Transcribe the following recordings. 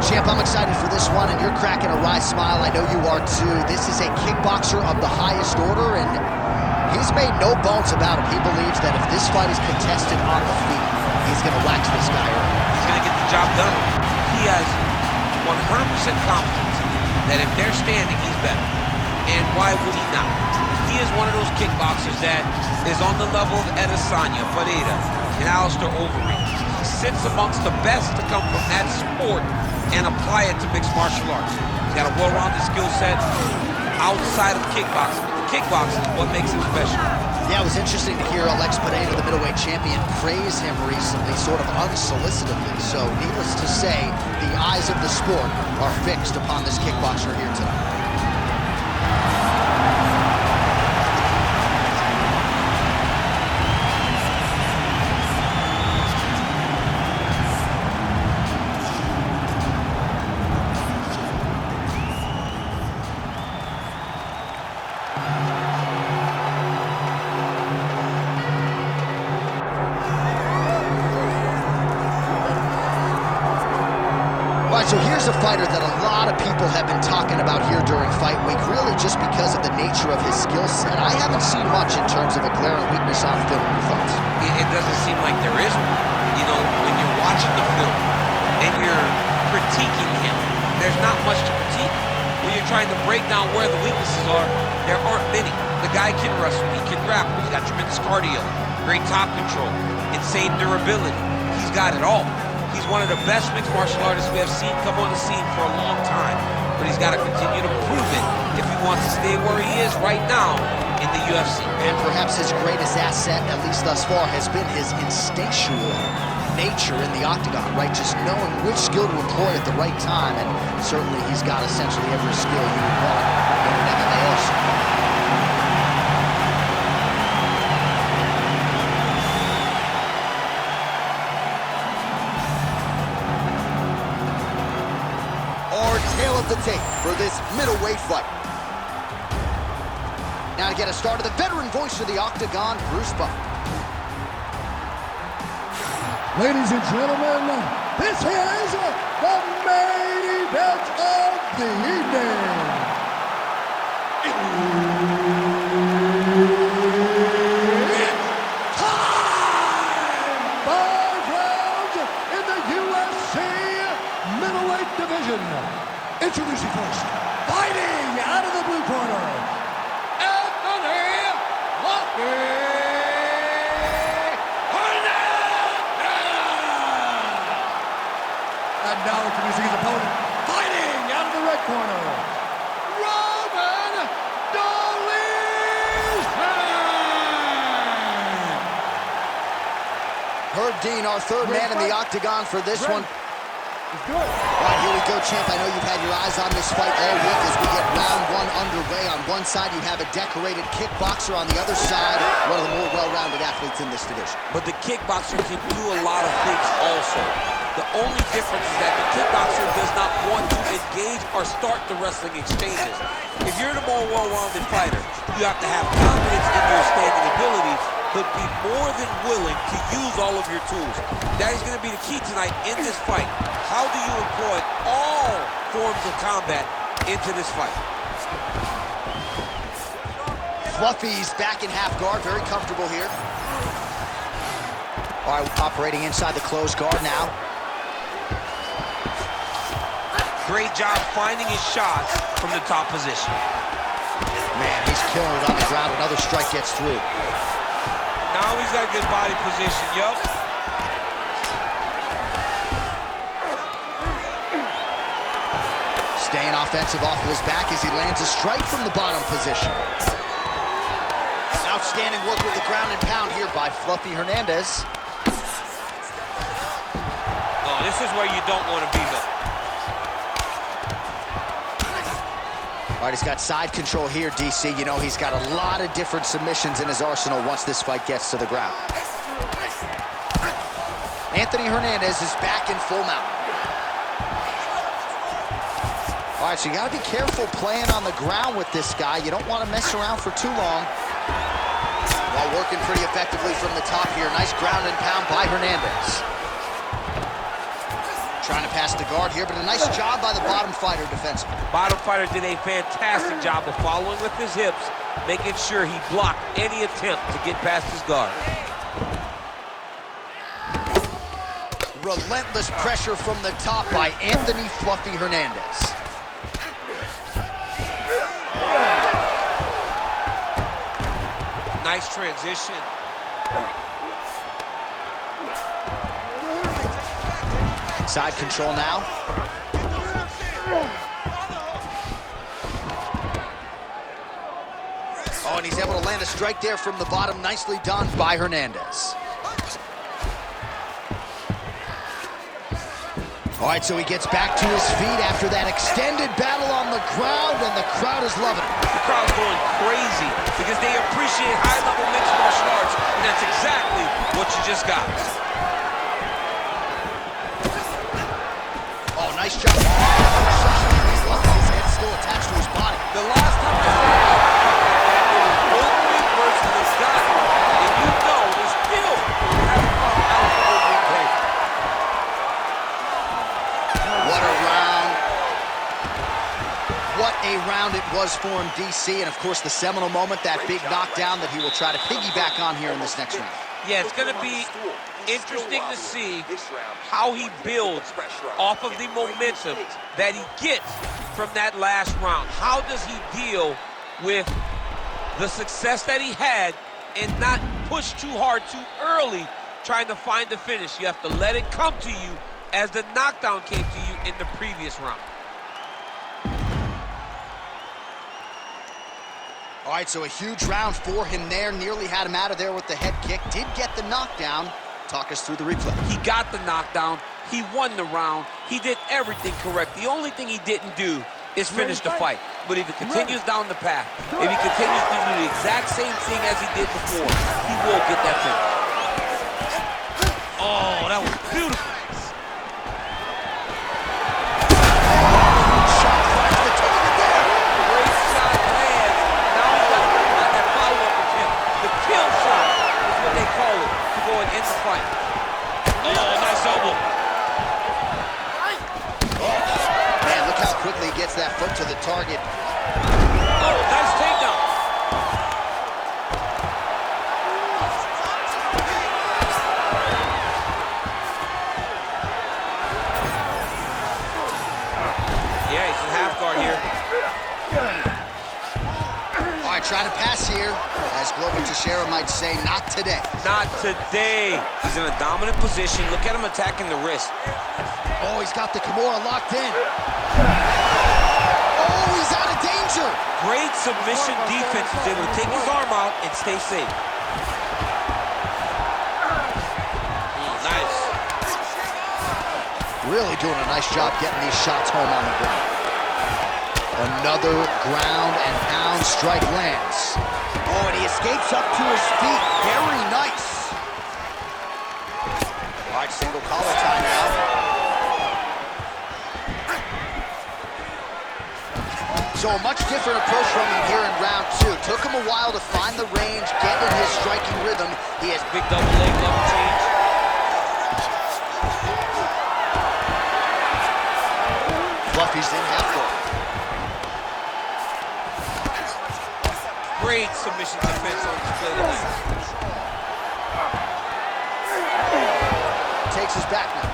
Champ, I'm excited for this one, and you're cracking a wry smile. I know you are too. This is a kickboxer of the highest order, and he's made no bones about it. He believes that if this fight is contested on the feet, he's going to wax this guy early. He's going to get the job done. He has 100% confidence that if they're standing, he's better. And why would he not? He is one of those kickboxers that is on the level of Adesanya, Pereira, and Alistair Overeem. He sits amongst the best to come from that sport and apply it to mixed martial arts. He's got a well-rounded skill set outside of kickboxing. But the kickboxing is what makes him special. Yeah, it was interesting to hear Alex Pereira, the middleweight champion, praise him recently, sort of unsolicitedly. So, needless to say, the eyes of the sport are fixed upon this kickboxer here tonight. So here's a fighter that a lot of people have been talking about here during fight week, really just because of the nature of his skill set. I haven't seen much in terms of a glaring weakness on film. Your thoughts? It doesn't seem like there is one. You know, when you're watching the film and you're critiquing him, there's not much to critique. When you're trying to break down where the weaknesses are, there aren't many. The guy can wrestle, he can grapple, he's got tremendous cardio, great top control, insane durability. He's got it all. He's one of the best mixed martial artists we have seen come on the scene for a long time. But he's got to continue to prove it if he wants to stay where he is right now in the UFC. And perhaps his greatest asset, at least thus far, has been his instinctual nature in the octagon, right? Just knowing which skill to employ at the right time. And certainly he's got essentially every skill you would want in an MMA arsenal. Tail of the tape for this middleweight fight. Now to get us started, the veteran voice of the octagon, Bruce Buffer. Ladies and gentlemen, this is the main event of the evening. It's time! 5 rounds in the UFC middleweight division. Introducing first, fighting out of the blue corner, Anthony Hernandez! And now introducing his opponent, fighting out of the red corner, Roman Dolidze! Herb Dean, our third man in the octagon for this one. Good. All right, here we go, champ. I know you've had your eyes on this fight all week as we get round one underway. On one side, you have a decorated kickboxer. On the other side, one of the more well-rounded athletes in this division. But the kickboxer can do a lot of things also. The only difference is that the kickboxer does not want to engage or start the wrestling exchanges. If you're the more well-rounded fighter, you have to have confidence in your standing abilities, but be more than willing to use all of your tools. That is going to be the key tonight in this fight. How do you employ all forms of combat into this fight? Fluffy's back in half guard, very comfortable here. All right, operating inside the closed guard now. Great job finding his shots from the top position. Man, he's killing it on the ground. Another strike gets through. Now he's got a good body position, yup. Staying offensive off of his back as he lands a strike from the bottom position. Outstanding work with the ground and pound here by Fluffy Hernandez. No, this is where you don't want to be, though. All right, he's got side control here, DC. You know, he's got a lot of different submissions in his arsenal once this fight gets to the ground. Anthony Hernandez is back in full mount. All right, so you got to be careful playing on the ground with this guy. You don't want to mess around for too long. While working pretty effectively from the top here. Nice ground and pound by Hernandez. Trying to pass the guard here, but a nice job by the bottom fighter defensively. Bottom fighter did a fantastic job of following with his hips, making sure he blocked any attempt to get past his guard. Relentless pressure from the top by Anthony Fluffy Hernandez. Nice transition. Side control now. Oh, and he's able to land a strike there from the bottom. Nicely done by Hernandez. All right, so he gets back to his feet after that extended battle on the ground, and the crowd is loving it. The crowd's going crazy because they appreciate high-level mixed martial arts, and that's exactly what you just got. Oh, nice job. His head's still attached to his body. The last time I saw that, it was Wolverine versus this guy, and you know they still have a Wolverine play. What a round. What a round it was for him, DC. And, of course, the seminal moment, that big knockdown that he will try to piggyback on here in this next round. Yeah, it's going to be interesting to see how he builds off of the momentum that he gets from that last round. How does he deal with the success that he had and not push too hard too early trying to find the finish? You have to let it come to you as the knockdown came to you in the previous round. All right, so a huge round for him there. Nearly had him out of there with the head kick. Did get the knockdown. Talk us through the replay. He got the knockdown. He won the round. He did everything correct. The only thing he didn't do is finish the fight. But if he continues down the path, if he continues to do the exact same thing as he did before, he will get that finish. Oh, that was beautiful. Gets that foot to the target. Oh, nice takedown. Yeah, he's in half guard here. All right, trying to pass here. As Glover Teixeira might say, not today. Not today. He's in a dominant position. Look at him attacking the wrist. Oh, he's got the Kimura locked in. He's out of danger. Great submission defense. He's able to take his arm out and stay safe. Nice. Really doing a nice job getting these shots home on the ground. Another ground and pound strike lands. Oh, and he escapes up to his feet. Very nice. All right, single collar time now. So a much different approach from him here in round two. Took him a while to find the range, get in his striking rhythm. He has big double leg level change. Fluffy's in half guard. Great submission defense on display tonight. Takes his back now.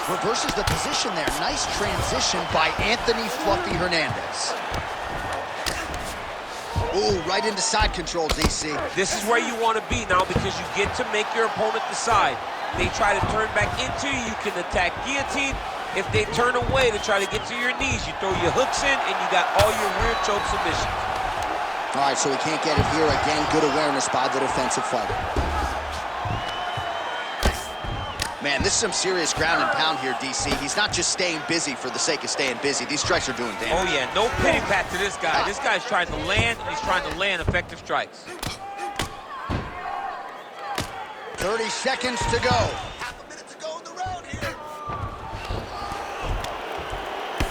Reverses the position there. Nice transition by Anthony Fluffy Hernandez. Ooh, right into side control, DC. This is where you want to be now because you get to make your opponent decide. They try to turn back into you, you can attack guillotine. If they turn away to try to get to your knees, you throw your hooks in and you got all your rear choke submissions. All right, so he can't get it here. Again, good awareness by the defensive fighter. Man, this is some serious ground and pound here, DC. He's not just staying busy for the sake of staying busy. These strikes are doing damage. Oh, yeah, no pity pat to this guy. This guy's trying to land, and he's trying to land effective strikes. 30 seconds to go. Half a minute to go in the round here.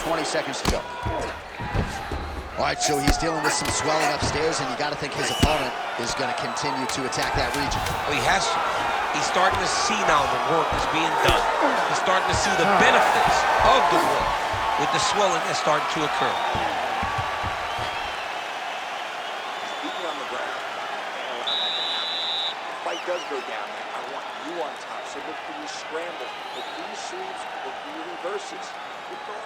20 seconds to go. All right, so he's dealing with some swelling upstairs, and you got to think his opponent is going to continue to attack that region. Well, he has to. He's starting to see now the work is being done. He's starting to see the benefits of the work with the swelling that's starting to occur. Beating on the ground. Can't allow that to happen. If the fight does go down, I want you on top. So look for your scramble, look for your sweeps, look for your reverses. Good guard.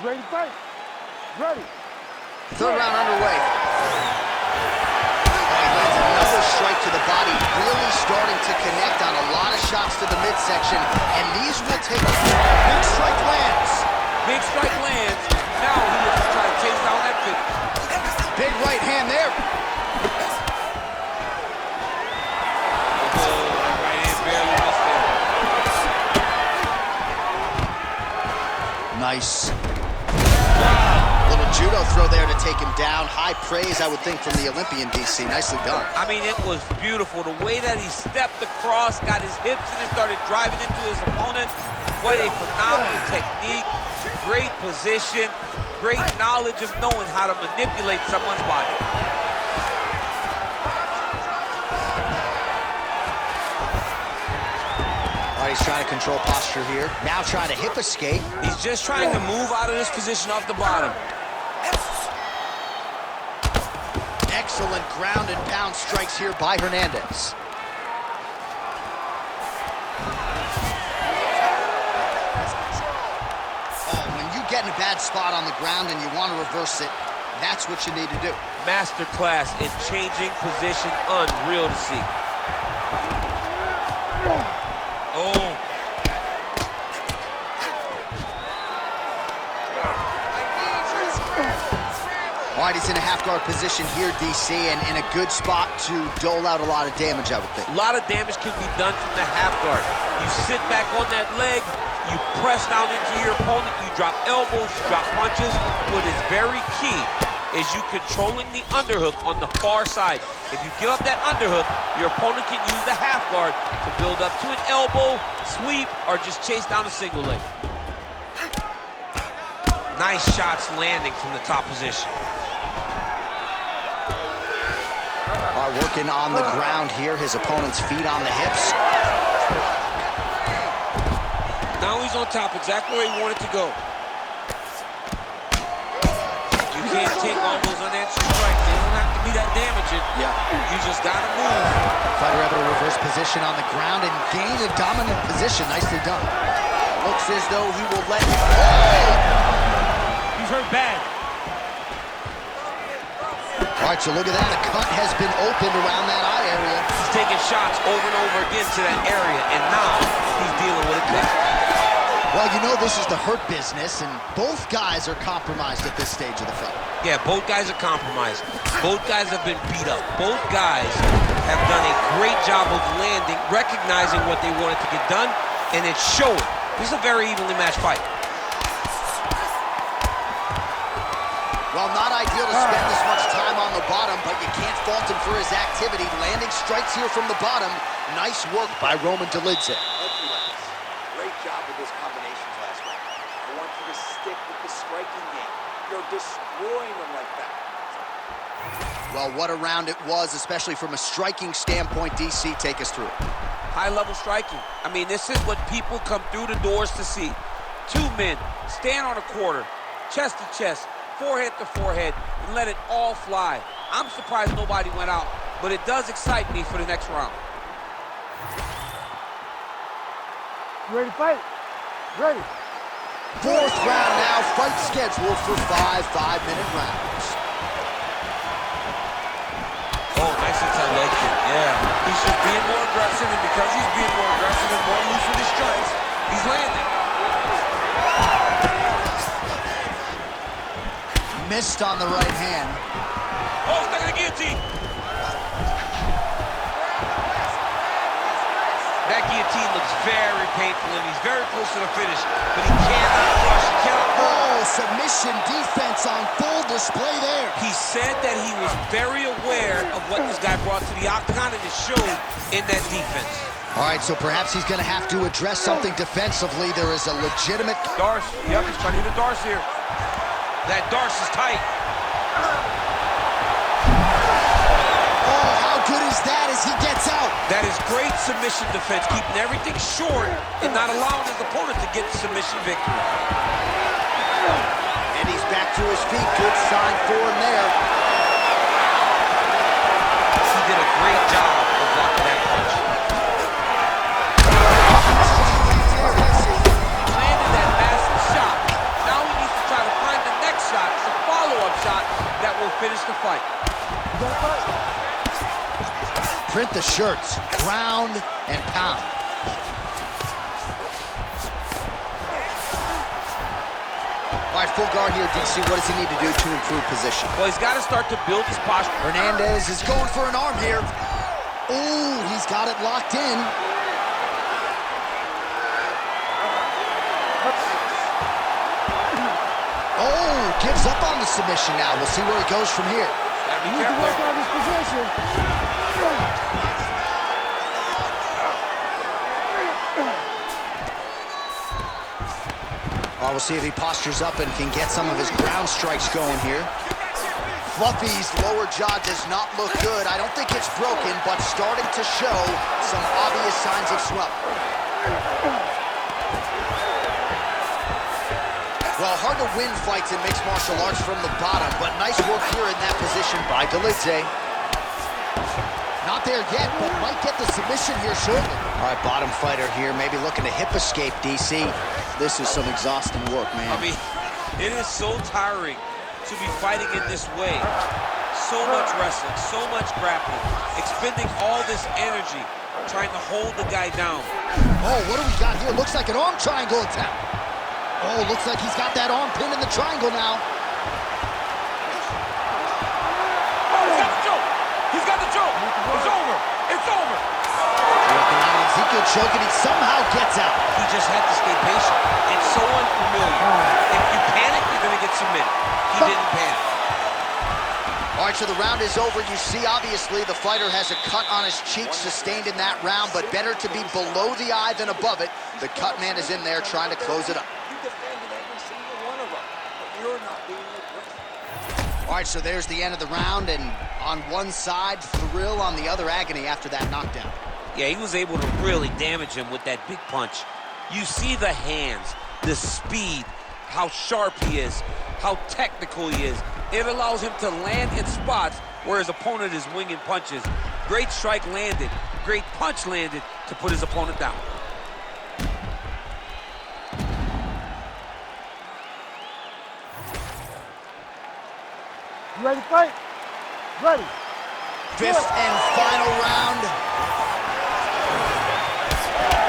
Ready to fight? Ready. Third round underway. He lands another strike to the body, really starting to connect on a lot of shots to the midsection, and these will take a big strike lands. Big strike lands. Now he is trying to chase down that finish. Big right hand there. Oh, that right hand barely missed him. Nice. Little judo throw there to take him down. High praise, I would think, from the Olympian, DC. Nicely done. I mean, it was beautiful. The way that he stepped across, got his hips in and started driving into his opponent. What a phenomenal technique. Great position. Great knowledge of knowing how to manipulate someone's body. All right, he's trying to control posture here. Now trying to hip escape. He's just trying to move out of this position off the bottom. Excellent ground and pound strikes here by Hernandez. Oh, when you get in a bad spot on the ground and you want to reverse it, that's what you need to do. Masterclass in changing position, unreal to see. Oh. All right, he's in a half-guard position here, DC, and in a good spot to dole out a lot of damage, I would think. A lot of damage can be done from the half guard. You sit back on that leg, you press down into your opponent, you drop elbows, you drop punches. What is very key is you controlling the underhook on the far side. If you give up that underhook, your opponent can use the half guard to build up to an elbow, sweep, or just chase down a single leg. Nice shots landing from the top position. Working on the ground here, his opponent's feet on the hips. Now he's on top, exactly where he wanted to go. You can't take all those unanswered strikes. They don't have to be that damaging. Yeah. You just gotta move. Fighter able to reverse position on the ground and gain a dominant position. Nicely done. Looks as though he will let him go. He's hurt bad. All right, so look at that. A cut has been opened around that eye area. He's taking shots over and over again to that area, and now he's dealing with it quick. Well, you know this is the hurt business, and both guys are compromised at this stage of the fight. Yeah, both guys are compromised. Both guys have been beat up. Both guys have done a great job of landing, recognizing what they wanted to get done, and it's showing. This is a very evenly matched fight. Well, not ideal to spend this much time on the bottom, but you can't fault him for his activity. Landing strikes here from the bottom. Nice work by Roman Dolidze. Great job with those combinations last night. I want you to stick with the striking game. You're destroying them like that. Well, what a round it was, especially from a striking standpoint. DC, take us through it. High-level striking. I mean, this is what people come through the doors to see. Two men stand on a quarter, chest to chest, forehead to forehead, and let it all fly. I'm surprised nobody went out, but it does excite me for the next round. Ready to fight? Ready. Fourth round now, fight scheduled for 5 5-minute rounds. Oh, nice inside leg kick, yeah. He's just being more aggressive, and because he's being more aggressive and more loose with his strikes, he's landing. Missed on the right hand. Oh, stuck in the guillotine. That guillotine looks very painful, and he's very close to the finish, but he cannot rush. He cannot Oh, submission defense on full display there. He said that he was very aware of what this guy brought to the octagon, and it showed in that defense. All right, so perhaps he's going to have to address something defensively. There is a legitimate... Darce, yep, he's trying to hit a Darce here. That Darce is tight. Oh, how good is that as he gets out? That is great submission defense, keeping everything short and not allowing his opponent to get the submission victory. And he's back to his feet. Good sign for him there. He did a great job of blocking that punch. He landed that massive shot. Now he needs to try to find the next shot, the follow-up shot that will finish the fight. Print the shirts, ground and pound. All right, full guard here, DC. What does he need to do to improve position? Well, he's got to start to build his posture. Hernandez is going for an arm here. Ooh, he's got it locked in. Oh, gives up on the submission now. We'll see where he goes from here. Gotta be careful. On his position. We'll see if he postures up and can get some of his ground strikes going here. Fluffy's lower jaw does not look good. I don't think it's broken, but starting to show some obvious signs of swelling. Well, hard to win fights in mixed martial arts from the bottom, but nice work here in that position by Dolidze. Not there yet, but might get the submission here shortly. All right, bottom fighter here, maybe looking to hip escape, DC. This is some exhausting work, man. I mean, it is so tiring to be fighting in this way. So much wrestling, so much grappling, expending all this energy, trying to hold the guy down. Oh, what do we got here? Looks like an arm triangle attack. Oh, looks like he's got that arm pinned in the triangle now. Oh, he's got the choke. He's got the choke. It's over. It's over. Working on Ezekiel choke, and he somehow gets out. He just had to stay patient. It's so unfamiliar. If you panic, you're going to get submitted. He didn't panic. All right, so the round is over. You see, obviously, the fighter has a cut on his cheek sustained in that round, but better to be below the eye than above it. The cut man is in there trying to close it up. You defended every single one of them, but you're not being aggressive. All right, so there's the end of the round, and on one side, thrill, on the other, agony after that knockdown. Yeah, he was able to really damage him with that big punch. You see the hands, the speed, how sharp he is, how technical he is. It allows him to land in spots where his opponent is winging punches. Great strike landed, great punch landed to put his opponent down. You ready to fight? Ready. Fifth and final round.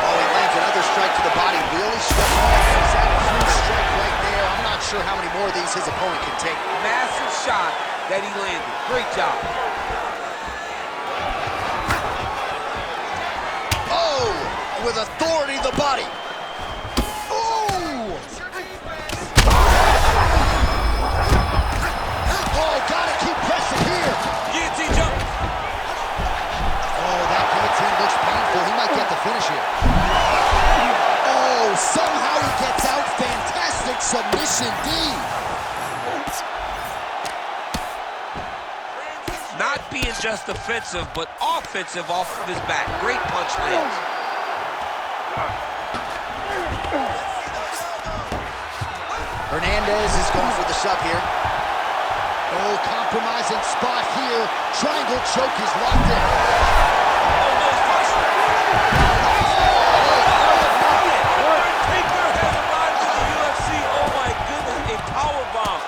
Oh, he lands another strike to the body. Really struck off. He's had a huge strike right there. I'm not sure how many more of these his opponent can take. Massive shot that he landed. Great job. Oh, with authority the body. Oh! Oh, gotta keep pressing here. Guillotine jump. Oh, that guillotine looks painful. He might get the finish here. Oh, somehow he gets out. Fantastic submission D. Not being just defensive, but offensive off of his back. Great punch lands. Hernandez is going for the sub here. Oh, compromising spot here. Triangle choke is locked in.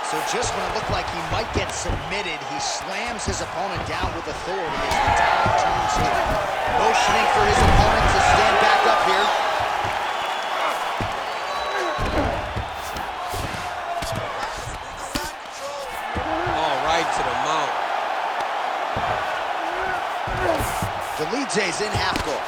So just when it looked like he might get submitted, he slams his opponent down with authority as the tide turns here. Motioning for his opponent to stand back up here. Oh, right to the mount. Dolidze's in half guard.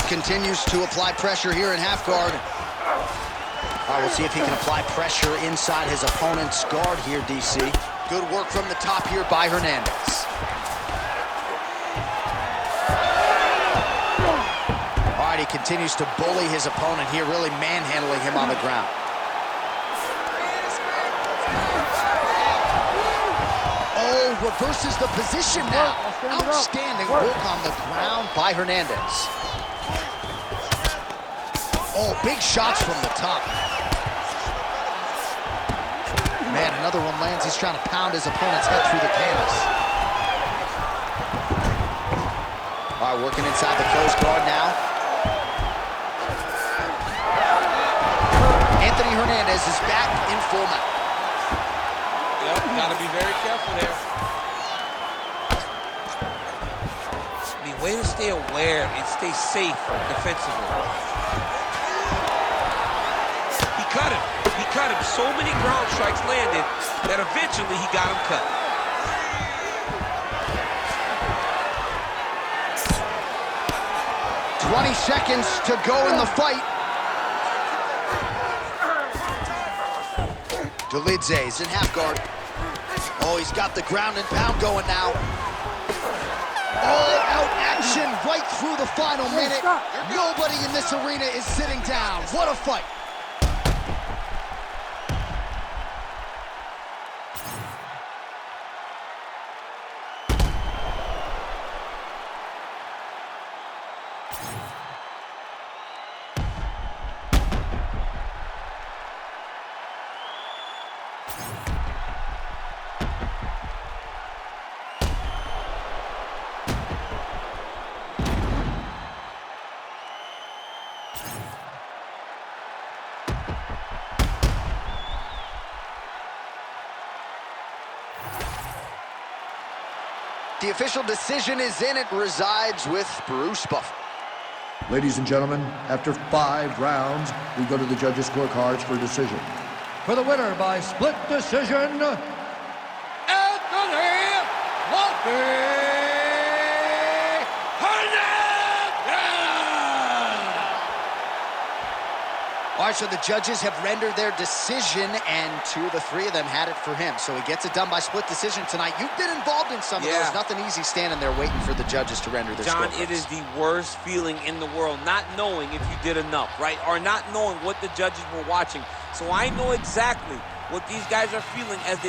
continues to apply pressure here in half guard. All right, we'll see if he can apply pressure inside his opponent's guard here, DC. Good work from the top here by Hernandez. All right, he continues to bully his opponent here, really manhandling him on the ground. Oh, reverses the position now. Outstanding work on the ground by Hernandez. Oh, big shots from the top. Man, another one lands. He's trying to pound his opponent's head through the canvas. All right, working inside the closed guard now. Anthony Hernandez is back in full mount. Yep, gotta be very careful there. I mean, way to stay aware and stay safe defensively. He cut him. He cut him. So many ground strikes landed that eventually he got him cut. "20 seconds to go in the fight." Dolidze is in half guard. Oh, he's got the ground and pound going now. All-out action right through the final minute. Nobody in this arena is sitting down. What a fight. The official decision is in. It resides with Bruce Buffer. Ladies and gentlemen, after 5 rounds, we go to the judges' scorecards for decision. For the winner by split decision, Anthony Hernandez! All right, so the judges have rendered their decision, and 2 of the 3 of them had it for him. So he gets it done by split decision tonight. You've been involved in some of those. Nothing easy standing there waiting for the judges to render their John, scorecards. it is the worst feeling in the world, not knowing if you did enough, right? Or not knowing what the judges were watching. So I know exactly what these guys are feeling as they